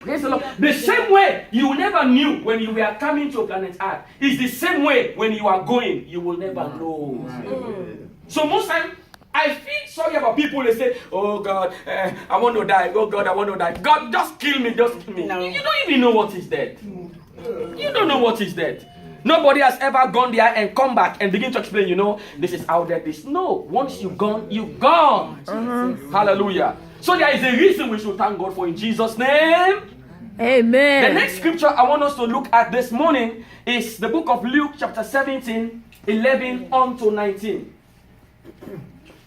Praise the Lord. The same way you never knew when you were coming to planet Earth is the same way when you are going, you will never know. So most times, I feel sorry about people. They say, "Oh God, I want to die. Oh God, I want to die. God, just kill me, just kill me." No. You don't even know what is death. You don't know what is death. Nobody has ever gone there and come back and begin to explain, this is how death is. No, once you've gone, you've gone. Hallelujah. So there is a reason we should thank God for in Jesus' name. Amen. The next scripture I want us to look at this morning is the book of Luke chapter 17, 11 on to 19.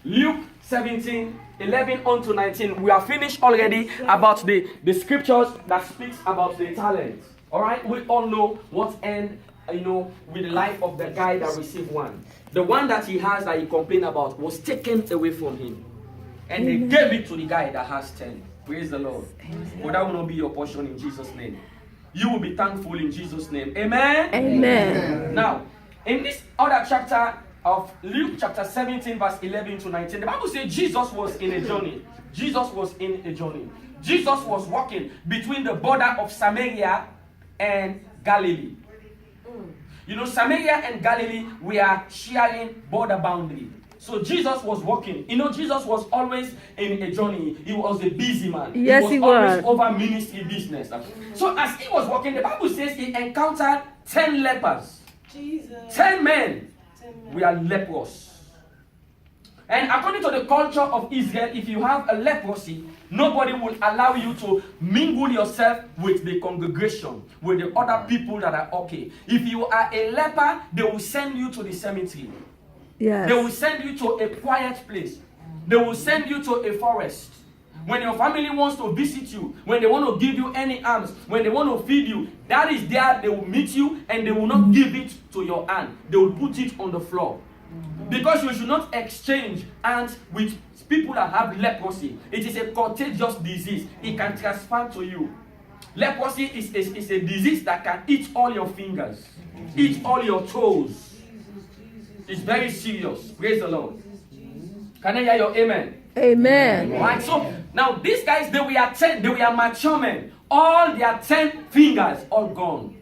Luke 17, 11 on to 19. We are finished already about the scriptures that speaks about the talents. All right, we all know what end, with the life of the guy that received one. The one that he has that he complained about was taken away from him. And they gave it to the guy that has 10. Praise the Lord. But that will not be your portion in Jesus' name. You will be thankful in Jesus' name. Amen? Amen. Now, in this other chapter of Luke chapter 17 verse 11 to 19, the Bible says Jesus was in a journey. Jesus was in a journey. Jesus was walking between the border of Samaria and Galilee. Samaria and Galilee were sharing border boundary. So Jesus was walking. Jesus was always in a journey. He was a busy man. Yes, he was always over ministry business. So as he was walking, the Bible says he encountered 10 lepers. Jesus. 10 men were leprous. And according to the culture of Israel, if you have a leprosy, nobody will allow you to mingle yourself with the congregation, with the other people that are okay. If you are a leper, they will send you to the cemetery. Yes. They will send you to a quiet place. They will send you to a forest. When your family wants to visit you, when they want to give you any alms, when they want to feed you, that is there they will meet you and they will not give it to your hand. They will put it on the floor. Because you should not exchange hands with people that have leprosy. It is a contagious disease. It can transfer to you. Leprosy is a disease that can eat all your fingers, eat all your toes. It's very serious. Praise the Lord. Can I hear your amen? Amen. Right. So now these guys, they were 10, they were mature men. All their 10 fingers all gone.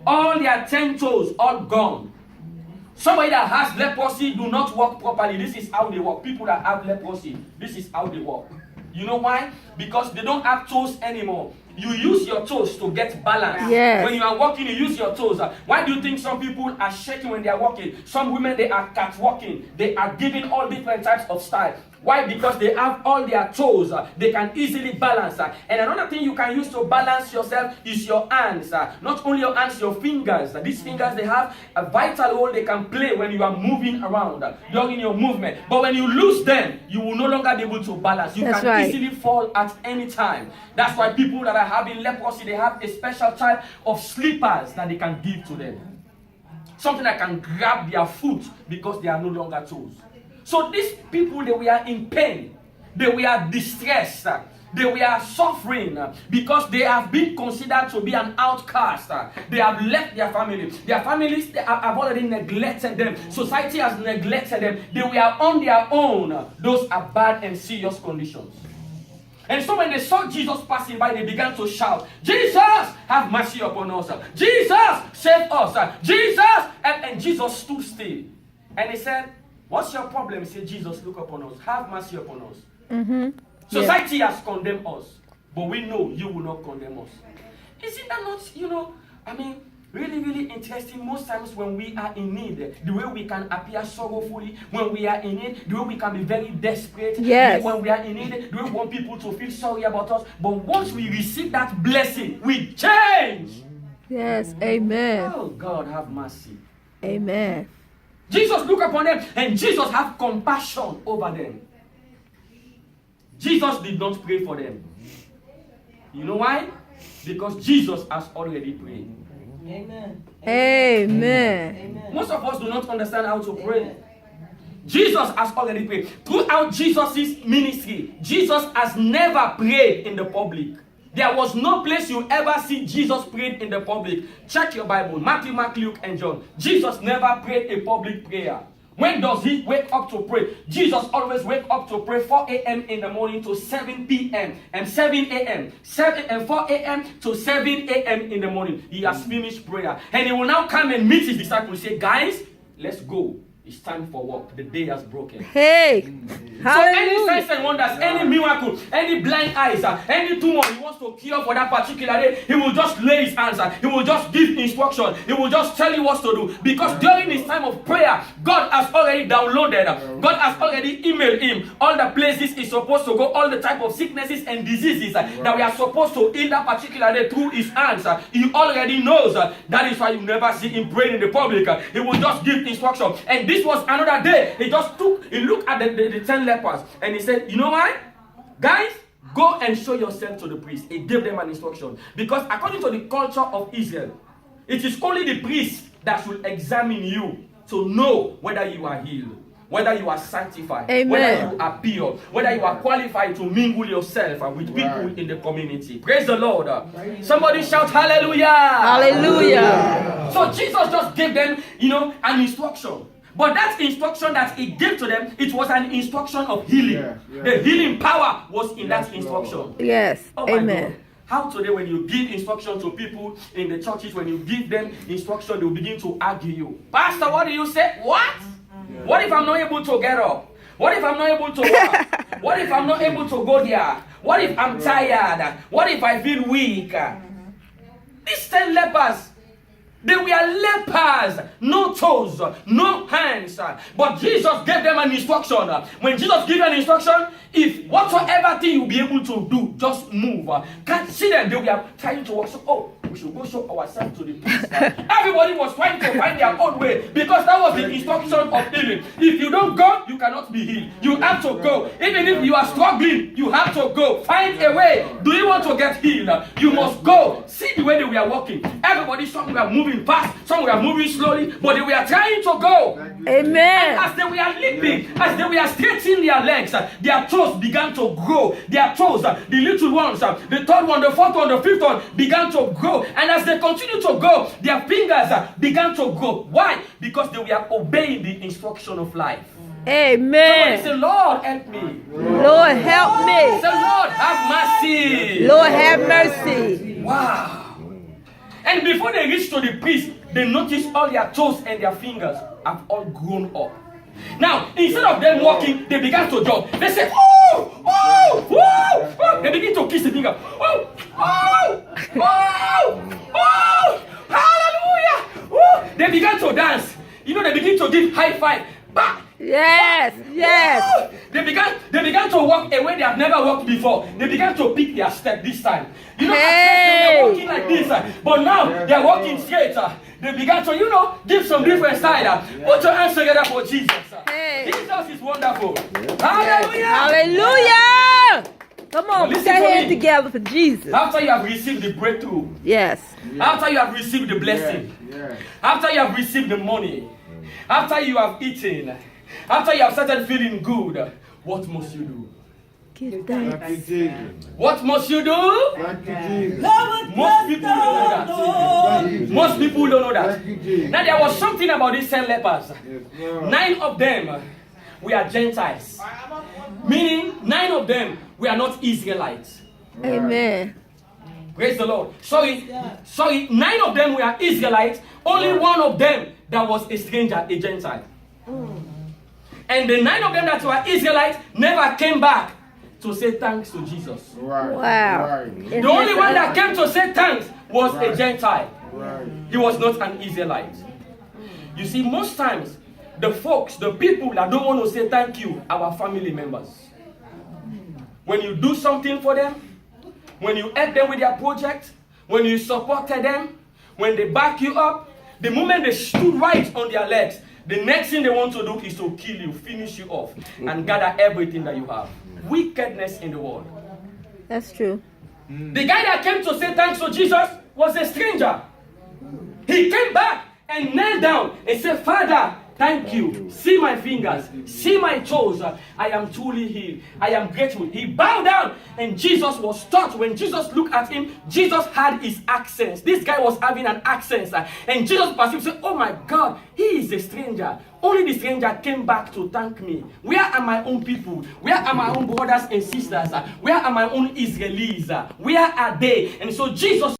All their 10 toes all gone. Somebody that has leprosy do not walk properly. This is how they walk. People that have leprosy, this is how they walk. You know why? Because they don't have toes anymore. You use your toes to get balance. Yes. When you are walking, you use your toes. Why do you think some people are shaking when they are walking? Some women, they are catwalking. They are giving all different types of style. Why? Because they have all their toes. They can easily balance. And another thing you can use to balance yourself is your hands. Not only your hands, your fingers. These fingers, they have a vital role they can play when you are moving around, during your movement. But when you lose them, you will no longer be able to balance. You That's can right. easily fall at any time. That's why people that are having leprosy, they have a special type of slippers that they can give to them. Something that can grab their foot because they are no longer toes. So these people, they were in pain. They were distressed. They were suffering because they have been considered to be an outcast. They have left their family. Their families have already neglected them. Society has neglected them. They were on their own. Those are bad and serious conditions. And so when they saw Jesus passing by, they began to shout, "Jesus, have mercy upon us. Jesus, save us. Jesus." And Jesus stood still. And he said, "What's your problem?" He said, "Jesus, look upon us. Have mercy upon us." Mm-hmm. Society has condemned us, but we know you will not condemn us. Isn't that not, really, really interesting? Most times when we are in need, the way we can appear sorrowfully, when we are in need, the way we can be very desperate, Yes. when we are in need, the way we want people to feel sorry about us. But once we receive that blessing, we change. Yes. Amen. Oh, God, have mercy. Amen. Jesus looked upon them and Jesus had compassion over them. Jesus did not pray for them. You know why? Because Jesus has already prayed. Amen. Amen. Amen. Most of us do not understand how to pray. Jesus has already prayed. Throughout Jesus' ministry, Jesus has never prayed in the public. There was no place you ever see Jesus prayed in the public. Check your Bible. Matthew, Mark, Luke, and John. Jesus never prayed a public prayer. When does he wake up to pray? Jesus always wake up to pray 4 a.m. in the morning to 7 p.m. and 7 a.m. 4 a.m. to 7 a.m. in the morning. He has finished prayer. And he will now come and meet his disciples and say, guys, let's go. It's time for work. The day has broken. Hey. So Hallelujah. any signs and wonders, any miracle, any blind eyes, any tumor he wants to cure for that particular day, he will just lay his hands. He will just give instruction. He will just tell you what to do. Because during this time of prayer, God has already downloaded. God has already emailed him all the places he's supposed to go, all the type of sicknesses and diseases that we are supposed to heal that particular day through his hands. He already knows. That is why you never see him praying in the public. He will just give instruction. And this was another day. He looked at the 10 lepers and he said, you know what? Guys, go and show yourself to the priest. He gave them an instruction. Because according to the culture of Israel, it is only the priest that should examine you to know whether you are healed, whether you are sanctified, Amen. whether you are pure, whether you are qualified to mingle yourself with people in the community. Praise the Lord. Somebody shout hallelujah. Hallelujah. So Jesus just gave them, an instruction. But that instruction that he gave to them, it was an instruction of healing. Yeah. The healing power was in that instruction. Yes. Oh my Amen. God. How today when you give instruction to people in the churches, when you give them instruction, they will begin to argue you. Pastor, what do you say? What? What if I'm not able to get up? What if I'm not able to walk? What if I'm not able to go there? What if I'm tired? What if I feel weak? These 10 lepers, they were lepers, no toes, no hands. But Jesus gave them an instruction. When Jesus gave an instruction, if whatsoever thing you'll be able to do, just move. Can't see them, they were trying to walk. So, we should go show ourselves to the priest. Everybody was trying to find their own way because that was the instruction of healing. If you don't go, you cannot be healed. You have to go. Even if you are struggling, you have to go. Find a way. Do you want to get healed? You must go. See the way they were walking. Everybody, some were moving fast, some were moving slowly, but they were trying to go. Amen. As they were leaping, as they were stretching their legs, their toes began to grow. Their toes, the little ones, the third one, the fourth one, the fifth one, began to grow. And as they continued to go, their fingers began to grow. Why? Because they were obeying the instruction of life. Amen. Somebody say, Lord, help me. Lord, help me. Say, Lord, have mercy. Lord, have mercy. Wow. And before they reached to the priest, they noticed all their toes and their fingers have all grown up. Now, instead of them walking, they began to jump. They said, oh, oh, oh, oh. They begin to kiss the finger. Oh, oh, oh, oh, hallelujah. Oh. They began to dance. They begin to give high five. Bah. Yes, yes. They began to walk a way they have never walked before. They began to pick their step this time. At first they were walking like this, but now they are walking straight. They began to, give some different style. Put your hands together for Jesus. Hey. Jesus is wonderful. Hallelujah. Hallelujah. Come on, Listen put your to hands me. together for Jesus. After you have received the breakthrough, Yes. after you have received the blessing, after you have received the money, after you have eaten, after you have started feeling good, what must you do? Give thanks. What must you do? Most people don't know that. Most people don't know that. Now there was something about these 10 lepers. 9 of them were Gentiles. Meaning 9 of them were not Israelites. Amen. Praise the Lord. Sorry, 9 of them were Israelites. Only 1 of them that was a stranger, a Gentile. And the 9 of them that were Israelites never came back to say thanks to Jesus. Wow. The only one that came to say thanks was a Gentile. He was not an Israelite. You see, most times, the folks, the people that don't want to say thank you are our family members. When you do something for them, when you help them with their project, when you supported them, when they back you up, the moment they stood right on their legs, the next thing they want to do is to kill you, finish you off, and gather everything that you have. Wickedness in the world. That's true. The guy that came to say thanks to Jesus was a stranger. He came back and knelt down and said, Father, Thank you. See my fingers. See my toes. I am truly healed. I am grateful. He bowed down and Jesus was touched. When Jesus looked at him, Jesus had his accents. This guy was having an accent. And Jesus perceived, said, oh my God, he is a stranger. Only the stranger came back to thank me. Where are my own people? Where are my own brothers and sisters? Where are my own Israelis? Where are they? And so Jesus